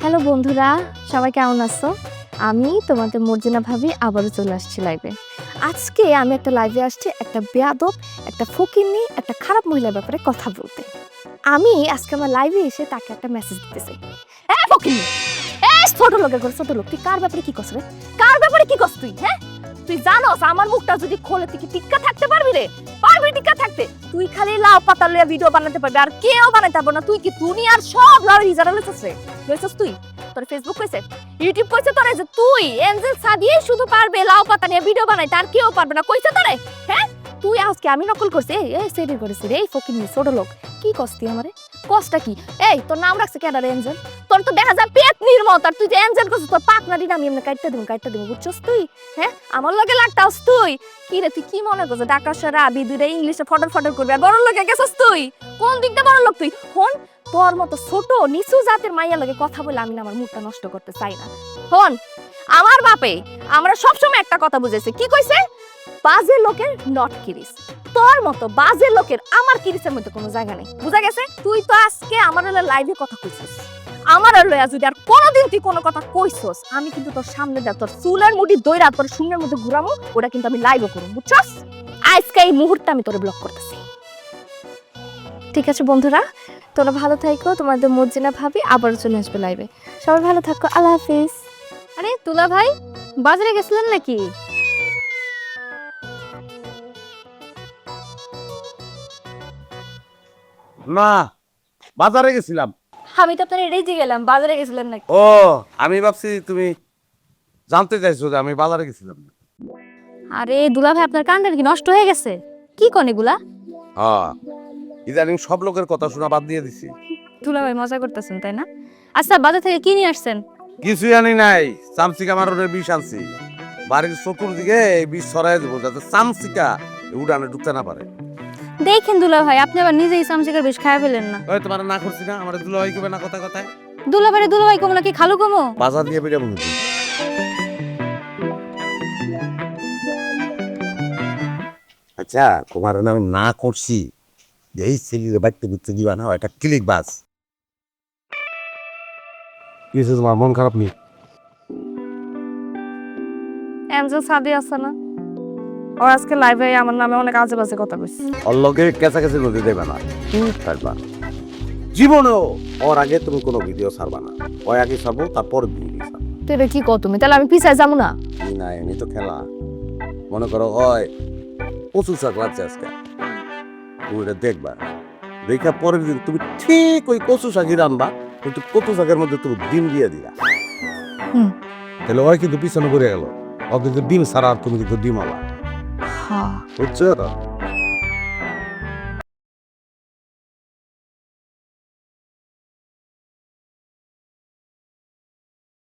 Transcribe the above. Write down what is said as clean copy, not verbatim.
Hello বন্ধুরা, সবাই কেমন আছো? আমি তোমাদের মর্জিনা ভাবি আবারও চলে আসছি লাইভে। আজকে আমি একটা লাইভে আসছি একটা বেয়াদব, একটা ফকিন্নি, একটা খারাপ মহিলার ব্যাপারে কথা বলতে। আমি আজকে আমার লাইভে এসে তাকে একটা মেসেজ দিতে চাই। এই ফকিন্নি, এই ছোট লোকের ঘরে ছোট লোক, তুই কার ব্যাপারে কি করছ রে? কার ব্যাপারে কি করছ তুই? হ্যাঁ, তুই জানোস আমার মুখটা যদি খোলে তুই কি টিক্কা থাকতে পারবি রে? পারবি টিক্কা থাকতে? তুই খালি লাউ পাতা লইয়া ভিডিও বানাতে পারবি, আর কেউ বানাতে পারবে না। তুই কি দুনিয়ার সব লাউ ইজারা লইছস রে? লইছস তুই? তোর ফেসবুক কইছে, ইউটিউব কইছে তোরে যে তুই এঞ্জেল সাদিয়ে শুধু পারবে লাউ পাতা নিয়ে ভিডিও বানাইতে, আর কেউ পারবে না, কইছে তোরে? হ্যাঁ, তুই আজকে আমি নকল করছি? এই সেটি করেছি রে, এই ফকিন্নি ছোট লোক। কি কস্তি আমারে? কষ্টটা কি? এই তোর নাম রাখছে কেডা রে? এঞ্জেল? তোর তো দেখা যায় পেট নির্মত, আর তুই যে এঞ্জেল করছিস তোর পাকনাড়ি আমি এমনি কাটতে দিব বুঝছস তুই? হ্যাঁ, আমার লগে লাগতাস তুই? কি রে তুই কি মনে করছিস ঢাকা শহরে আবি দুইটা ইংলিশে ফটর ফটর করবি আর বড় লোকে গেছস তুই? কোন দিকটা বড় লোক তুই? হন, তোর মতো ছোট নিচু জাতের মাইয়া লগে কথা বলে আমি না আমার মুডটা নষ্ট করতে চাই না। হন, আমার বাপে আমরা সবসময় একটা কথা বুঝাইছে, কি কইছে? বাজে লোকের নট কিরিস। তোর মতো বাজে লোকের আমার কিরিসের মধ্যে কোনো জায়গা নেই, বুঝা গেছে? তুই তো আজকে আমার লাইভে কথা কইছিস, আমার লয়া যদি আর কোনোদিন তুই কোনো কথা কইছস, আমি কিন্তু তোর সামনে দে তোর চুলের মুঠি দইরা তোর শূন্যের মধ্যে ঘুরামু, ওটা কিন্তু আমি লাইভও করব, বুঝছস? আজকে এই মুহূর্তে আমি তোরে ব্লক করতেছি। ঠিক আছে বন্ধুরা, তোমরা ভালো থাকো, তোমাদের মর্জিনা ভাবি আবারও চলে আসবে লাইভে। সবাই ভালো থাকো, আল্লাহ হাফিজ। আরে তুলা ভাই, বাজারে গেছিলেন নাকি? না, বাজারে গেছিলাম। আমি তো আপনার এটাই দিয়ে গেলাম, বাজারে গেছিলেন নাকি? ও, আমি ভাবছি তুমি জানতে চাইছো যে আমি বাজারে গেছিলাম। আরে দুলা ভাই, আপনার কানটা কি নষ্ট হয়ে গেছে? কি কোন এগুলা? হ্যাঁ, ইদানিং সব লোকের কথা শোনা বাদ দিয়ে দিছি। দুলা ভাই মজা করতেছেন তাই না? আচ্ছা, বাজার থেকে কি নিয়ে আসছেন? কিছুই আনি নাই, চামচিকা মারণের বিষ আনছি। বাড়ির চতুর্দিকে এই বিষ ছড়াই দেবো যাতে চামচিকা উড়ানে ঢুকতে না পারে। দেখেন দুলা ভাই, আপনি আবার নিজেই চামচিকার বেশ খায় ফেলেন না। ওই তোমার না করছি না, আমার দুলাভাই কবে না কথা কথায়। দুলা ভাই কমলা কি খালু কমো? বাজার দিয়ে বেরিয়ে বন্ধু। আচ্ছা, তোমার আমি না করছি যে এই ছেলের বাড়িতে ঘুরতে দিবা না, একটা ক্লিক বাস। কি হয়েছে তোমার, মন খারাপ নেই? এঞ্জেল সাদি আছে না, ওর আজকে লাইভে আমার নামে অনেক আজে বাজে কথা কইছে। ওর লগে কেঁচাকেচি নদী দেবে না, তুমি ছাড়বা জীবনেও। ওর আগে তুমি কোনো ভিডিও ছাড়বা না, ওই আগে ছাড়বো তারপর ভিডিও ছাড়বো। তুই এটা কি কর তুমি? তাহলে আমি পিছায় যাবো না? কি না, এমনি তো খেলা। মনে করো ওই প্রচুর শাক লাগছে আজকে, তুমি এটা দেখবা, দেখা পরের দিন তুমি ঠিক ওই কচু শাকই রান্না, কিন্তু কচু শাকের মধ্যে তুমি ডিম দিয়ে দিলা। তাহলে ওই কিন্তু পিছনে পড়ে গেল, ও কিন্তু ডিম ছাড়া আর তুমি কিন্তু ডিম আলা, হ্যাঁ, বুঝছো?